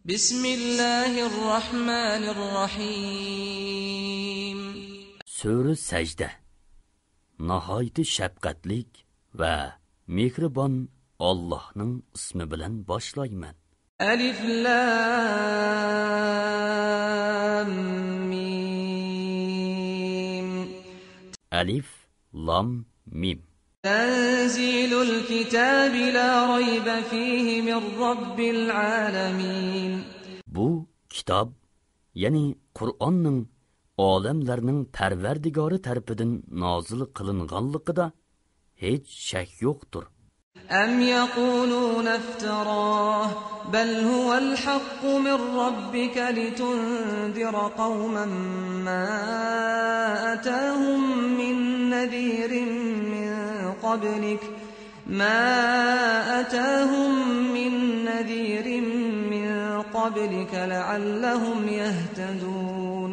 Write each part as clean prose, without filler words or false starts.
Bismillahirrahmanirrahim. Sura Sajda. Nihoyat shafqatlik va mehribon Allohning ismi bilan boshlayman. Alif lam mim. Alif lam mim. Tanzilul kitabi la rayba fihi min rabbil alamin. Bu kitob, ya'ni Qur'onning olamlarning Parvardigori tarafidan nozil qilinganligida hech shak yo'qdir. Am yaquluna iftarah bal huwa al-haqq min rabbika litundira qauman ma atahum min nadhirin min qablik ما أتاهم من نذير من قبلك لعلهم يهتدون.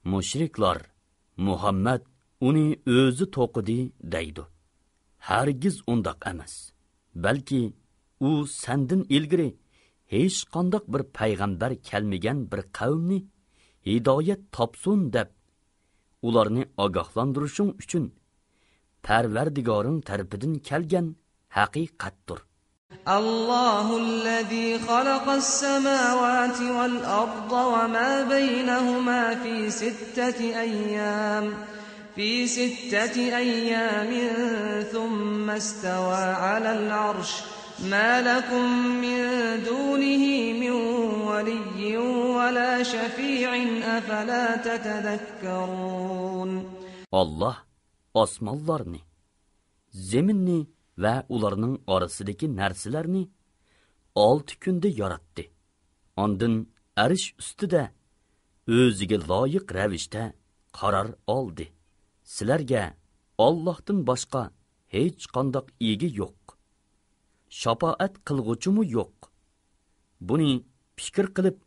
Mushriklar Muhammad uni o'zi to'qidi deydi. Hargiz undaq emas. Balki u sendin ilgari hech qanday bir payg'ambar kelmagan bir qavmni hidoyat topsun deb ularni ogohlantirishing uchun Parvardigoring tarafidan kelgan haqiqatdir. Allohullazi xalaqas samawati wal arda va ma baynahuma fi sittati ayyamin thumma istawa alal arsh ma lakum min dunihi min waliyyin wala shafi'in afala tatadhakkarun. Allah osmonlarni, zeminni va ularning orasidagi narsalarni 6 kunda yaratdi. Ondan arish ustida o'ziga loyiq ravishda qaror oldi. Sizlarga Allohdan boshqa hech qanday ega yo'q. Shafaat qilg'uchimi yo'q. Buni fikr qilib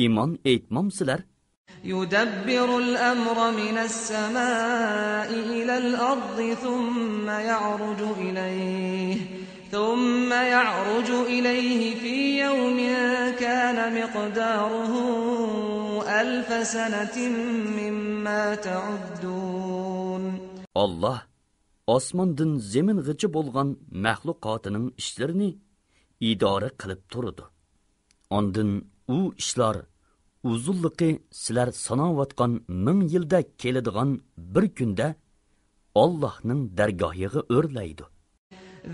iymon etmamsizlar? يدبر الأمر من السماء إلى الأرض ثم يعرج إليه في يوم كان مقداره 1000 سنة مما تعدون. Allah osmondan zemingacha bo'lgan mahluqotining ishlarini idora qilib turdi. Ondan u ishlar uzunligi sizlar sanayotgan 1000 yilda keladigan bir kunda Allohning dargohiga o'rlaydi.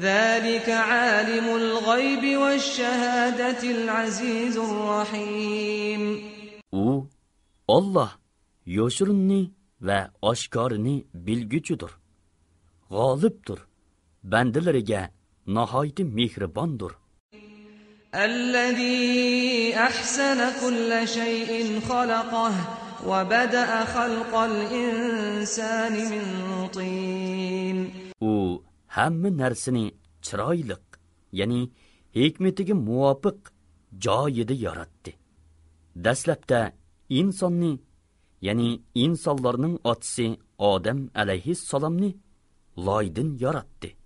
Zalika alimul g'aybi vash-shahadatil azizur rahim. U Alloh yoshirinni va oshkorini bilguchidir. G'olibdir. Bandalariga nihoyat mehribondir. الذي أحسن كل شيء خلقه وبدأ خلق الإنسان من طين. U hamma narsani chiroyli, ya'ni hikmatiga muvofiq joyida yaratdi. Dastlabda insonni, ya'ni insonlarning otasi Odam alayhissalomni loydan yaratdi.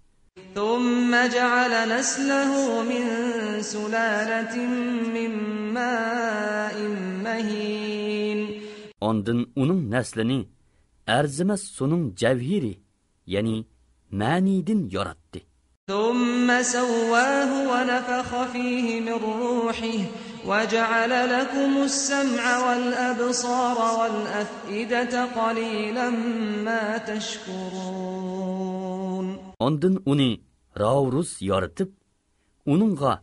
ثم جعل نسله من سلالة من ماء مهين. Ondan onun neslini arzimas sunun cevhiri, yani manidin yarattı. ثم سواه ونفخ فيه من روحه وجعل لكم السمع والأبصار والأفئدة قليلا ما تشكرون. Ondan uni ravrus yaratib, uningga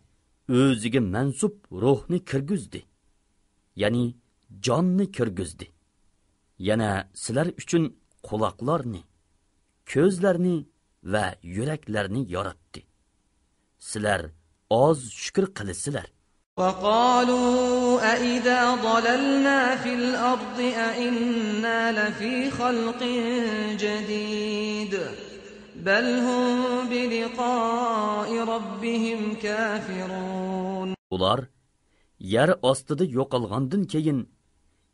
o'ziga mansub ruhni kirgizdi. Ya'ni jonni kirgizdi. Yana sizlar uchun quloqlarni, ko'zlarni va yuraklarni yaratdi. Sizlar oz shukr qilasizlar. وقالوا أإذا ضللنا في الأرض أإنا لفي خلق جديد بل هم بلقاء ربهم كافرون. Ular yer ostida yo'qolgandan keyin,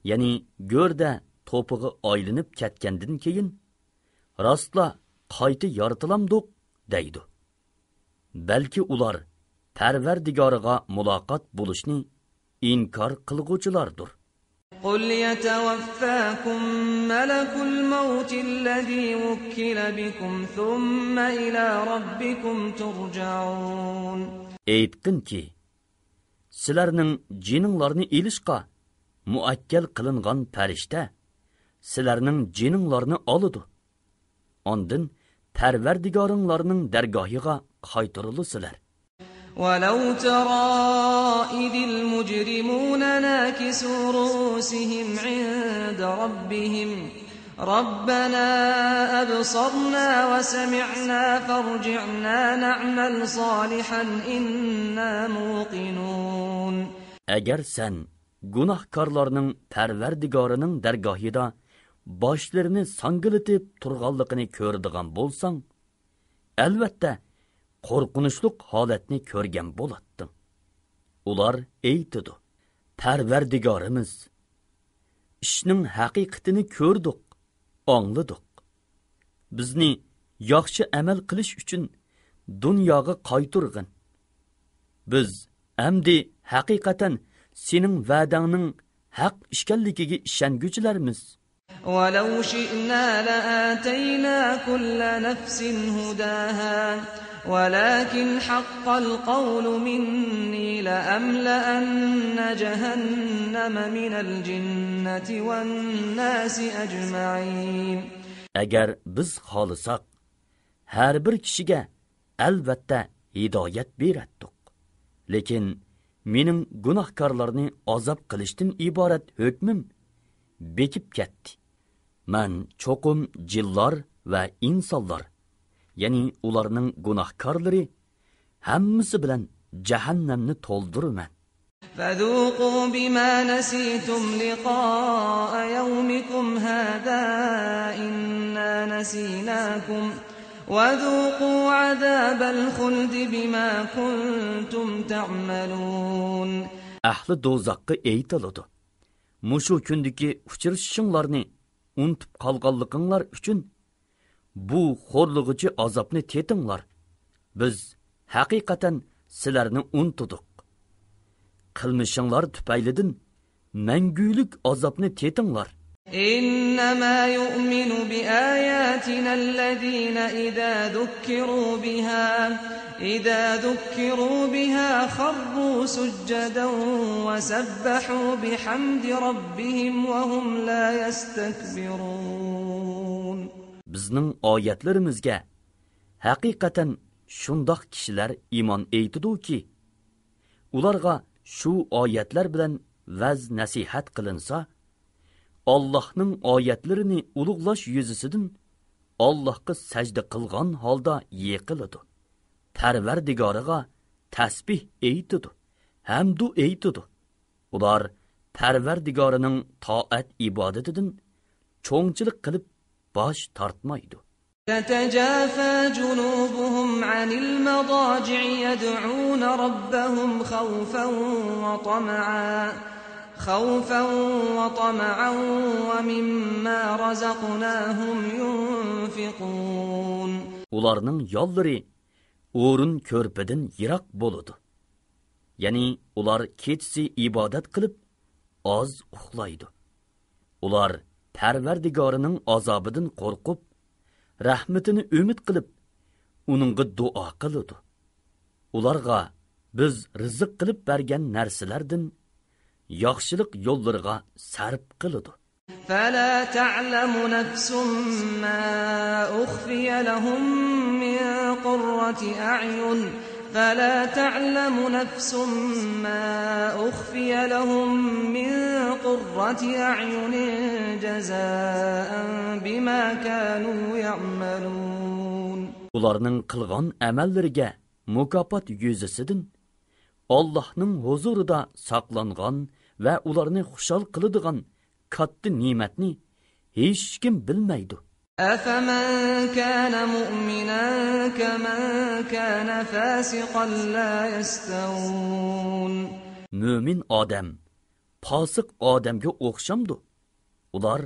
ya'ni go'rda to'pig'i aylanib ketgandan keyin rostla qayta yaratilamdiq deydi. Balki ular Parvardigoriga muloqot bo'lishni inkar qilguvchilardir. قل يتوفاكم ملك الموت الذي وكل بكم ثم إلى ربكم ترجعون. Aytqinki, sizlarning jininglarni elishqa muakkal qilingan farishta sizlarning jininglarni oladi. Ondan Parvardigoringlarning dargohiga qaytarilasizlar. ولو ترى إذ المجرمون ناكسوا رؤوسهم عند ربهم ربنا أبصرنا وسمعنا فارجعنا نعمل صالحا إنا موقنون. Agar sen gunohkorlarning Parvardigorining dargohida boshlarini sangilitib turganligini ko'radigan bo'lsang, albatta qo'rqinchliq holatni ko'rgan bo'latding. Ular aytdi: Parvardigorimiz, ishning haqiqatini ko'rdik, angladik. Bizni yaxshi amal qilish uchun dunyoga qaytargin. Biz amdi haqiqatan sening va'dangning haq ekanligiga ishonguchilarmiz. ولو شئنا لآتينا كل نفس هداها ولكن حق القول مني لأملأن جهنم من الجنة والناس أجمعين. Agar biz xohlasak, har bir kishiga albatta hidoyat beratdik. Lekin mening gunohkorlarni azob qilishdan iborat hukmim bekib ketdi. Men cho'qim jinlar va insonlar, ya'ni ularning gunohkorlari hammasi bilan jahannamni to'ldiraman. فذوقوا بما نسيتم لقاء يومكم هذا إنا نسيناكم وذوقوا عذاب الخلد بما كنتم تعملون. Ahli do'zaxga aytiladi: Mushu kundagi uchrashishinglarni unutib qolganliginglar uchun bu xo'rlig'ichi azobni tetinglar. Biz haqiqatan sizlarni unutdik. Qilmishinglar tufaylidan mangulik azobni tetinglar. إنما يؤمن بآياتنا الذين إذا ذكروا بها خروا سجدا وسبحوا بحمد ربهم وهم لا يستكبرون. Bizning oyatlarimizga haqiqatan shundoq kishilar iymon etdiki, ularga shu oyatlar bilan vaz nasihat qilinsa, Allohning oyatlarini ulug'lash yuzasidan Allohga sajda qilgan holda yiqiladi. Parvardigoriga tasbih aytidi, hamdu aytidi. Ular Parvardigorining toat ibodatidan cho'ngchilik qilib bosh tortmaydi. تتجافى جنوبهم عن المضاجع يدعون ربهم خوفا وطمعا ومما رزقناهم ينفقون. Ularning yollari o'rin ko'rpadan yiroq bo'ladi. Ya'ni ular kechsi ibodat qilib oz uxlaydi. Ular Parvardigorining azobidan qo'rqib, rahmatini umid qilib, uningga duo qiladi. Ularga biz rizq qilib bergan narsalardan yaxshilik yo'llariga sarf qiladi. فلا تعلم نفس ما أخفي لهم من قرة أعين فلا تعلم نفس ما أخفي لهم من قرة أعين جزاء بما كانوا يعملون. Ularning qilgan amallariga mukofot yuzasidan Allohning huzurida saqlangan va ularni xushal qiladigan katta ne'matni hech kim bilmaydi. أفمن كان مؤمنا كمن كان فاسقا لا يستوون. Mümin odam fosiq odamga o'xshamdi. Ular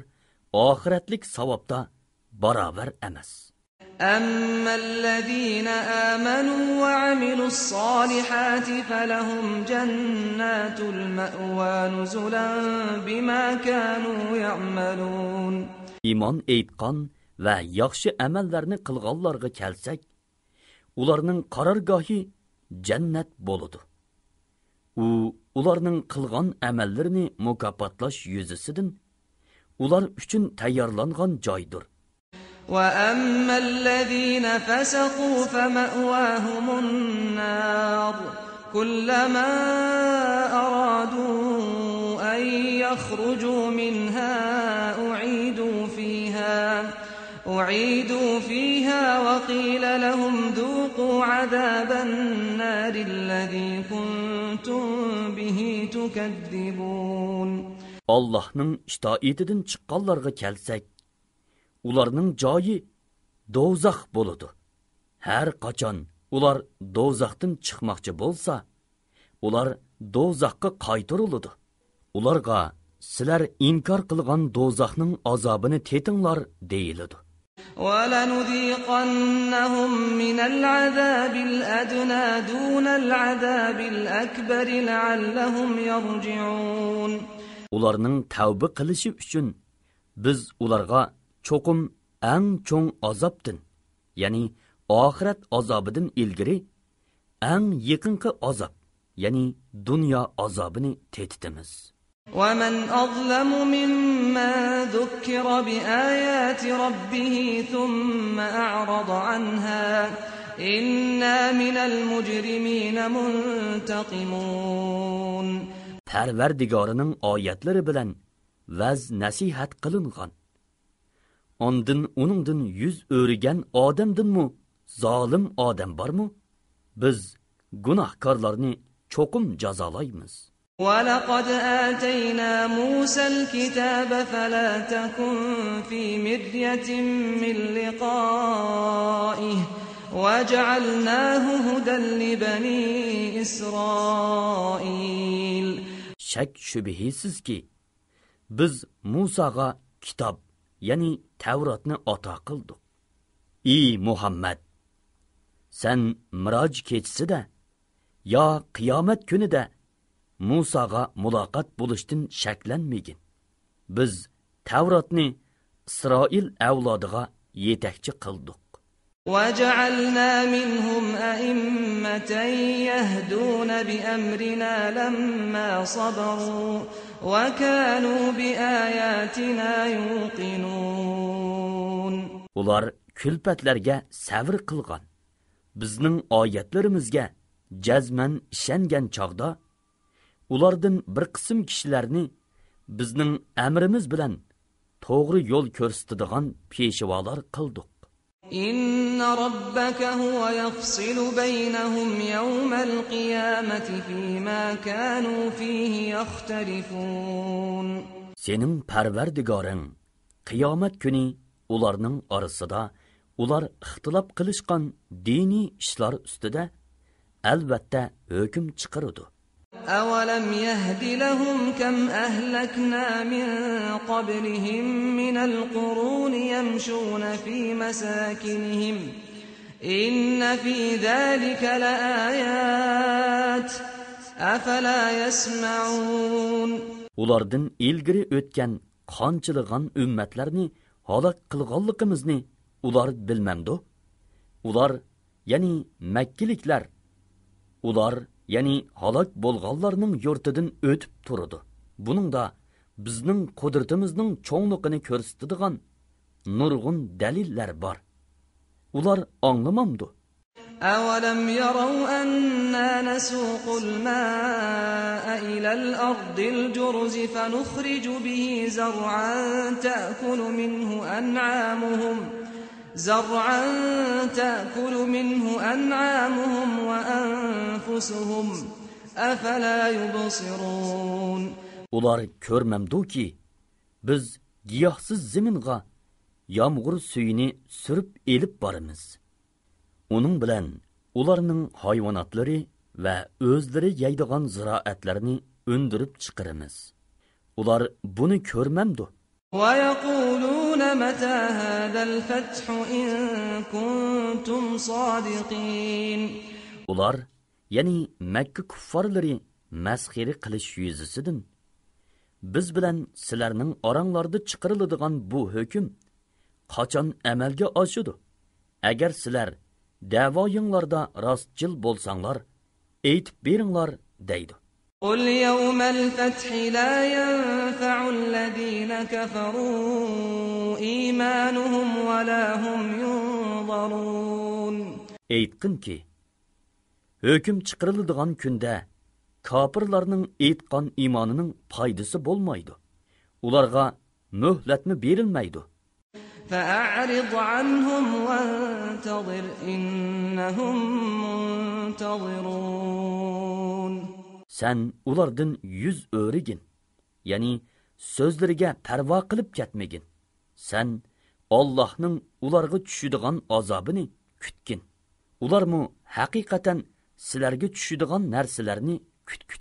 oxiratlik savobda barobar emas. أما الذين آمنوا وعملوا الصالحات فلهم جنات المأوى نزلا بما كانوا يعملون. İman eytqan və yaxşı əməllərini qılğanlarga kəlsək, ularning qarargohi jannat boludu. Ularning qilgan əməllərini mukofotlash yuzisidan ular uchun tayyorlangan joydir. وأما الذين فسقوا فمأواهم النار كلما أرادوا أن يخرجوا منها أعيدوا فيها وقيل لهم ذوقوا عذاب النار الذي كنتم به تكذبون. Allah'ның itaatidan chiqqanlarga kelsak, ularning joyi dozaq boludu. Har qachon ular dozaqdan chiqmoqchi bo'lsa, ular dozaqqa qaytariladi. Ularga sizlar inkor qilgan dozaqning azobini tetinglar deyiladi. وَلَنُذِيقَنَّهُمْ مِنَ الْعَذَابِ الْأَدْنَى دُونَ الْعَذَابِ الْأَكْبَرِ لَعَلَّهُمْ يَرْجِعُونَ. Ularning tavba qilishi uchun biz ularga cho'qim eng cho'ng azobdan, ya'ni oxirat azobidan ilgari eng yaqinqi azob, ya'ni dunyo azobini tetitimiz. وَمَنْ أَظْلَمُ مِمَّنْ ذُكِّرَ بِآيَاتِ رَبِّهِ ثُمَّ أَعْرَضَ عَنْهَا إِنَّا مِنَ الْمُجْرِمِينَ مُنْتَقِمُونَ. Parvardigorining oyatlari bilan vaz nasihat qilingan. Ondan uningdan yuz o'rigan odamdinmi zolim odam bormi? Biz gunohkorlarni cho'qim jazolaymiz. وَلَقَدْ آتَيْنَا مُوسَى الْكِتَابَ فَلَا تَكُنْ فِي مِرْيَةٍ مِّن لِقَائِهِ وَجَعَلْنَاهُ هُدًى لِبَنِي إِسْرَائِيلَ. Şək şübhəsiz ki, biz Musaga kitap, yani Tevrat'ni ata qildik. Ey Muhammed, sen Miraj kechisi de ya qiyomat kuni de Musaga muloqot bo'lishdan shaklanmagin. Biz Tevratni İsroil avlodiga yetakchi qildik. وَجَعَلْنَا مِنْهُمْ أَئِمَّةً يَهْدُونَ بِأَمْرِنَا لَمَّا صَبَرُوا وَكَانُوا بِآيَاتِنَا يُوقِنُونَ. Ular külpetlerge sabr qilgan, bizning oyatlarimizga jazman ishongan chog'da ulardan bir qism kishilarni bizning amrimiz bilan to'g'ri yo'l ko'rsatadigan peshvolar qildik. إِنَّ رَبَّكَ هُوَ يَفْصِلُ بَيْنَهُمْ يَوْمَ الْقِيَامَةِ فِيمَا كَانُوا فِيهِ يَخْتَلِفُونَ. Senin Parvardigoring qiyomat kuni ularning orasida ular ixtilof qilishgan diniy ishlar ustida albatta hukm chiqaradi. أَوَلَمْ يَهْدِ لَهُمْ كَمْ أَهْلَكْنَا مِنْ قَبْلِهِمْ مِنَ الْقُرُونِ يَمْشُونَ فِي مَسَاكِنِهِمْ إِنَّ فِي ذَلِكَ لَآيَاتٍ أَفَلَا يَسْمَعُونَ. Ulardan ilgiri o'tgan qanchilgan ummatlarni halok qilganligimizni ular bilmamdi. Ular, ya'ni Makkiliklar, ular ya'ni halok bo'lganlarning yurtidan o'tib turdi. Buningda bizning qudratimizning cho'ngligini ko'rsatadigan nurg'un dalillar bor. Ular anglamamdi. أَوَلَمْ يَرَوْا أَنَّا نَسُوقُ الْمَاءَ إِلَى الْأَرْضِ الْجُرُزِ فَنُخْرِجُ بِهِ زَرْعًا تأكل منه أنعامهم وأنفسهم أفلا يبصرون. Ular görmemdi ki biz giyohsiz zeminga yağmur suyunu sürüp elip barımız. Onun bilen ularning hayvanatları ve özleri yaydigan ziraatlarını öndürüp çıkarımız. Ular bunu görmemdi. وَيَقُولُونَ مَتَى هَذَا الْفَتْحُ إِن كُنتُمْ صَادِقِينَ. Ular, ya'ni Makka kuffarlari masxiri qilish yuzasidan biz bilan sizlarning oranglarda chiqariladigan bu hukm qachon amalga oshadi? Agar sizlar da'voyinglarda rostchil bo'lsanglar, aytib beringlar deydi. قُلْ يَوْمَ الْفَتْحِ لَا يَنفَعُ الَّذِينَ كَفَرُوا إِيمَانُهُمْ وَلَا هُمْ يُنظَرُونَ. Aytqinki, hukm chiqariladigan kunda kafirlarning aytgan iymonining foydasi bo'lmaydi. Ularga muhlatmi berilmaydi. فَأَعْرِضْ عَنْهُمْ وَانْتَظِرْ إِنَّهُمْ مُنْتَظِرُونَ. Sen ulardan yüz o'rigin, ya'ni so'zlariga parvo qilib ketmagin. Sen Allohning ularga tushadigan azobini kutgin. Ularmi haqiqatan sizlarga tushadigan narsalarni kutgin.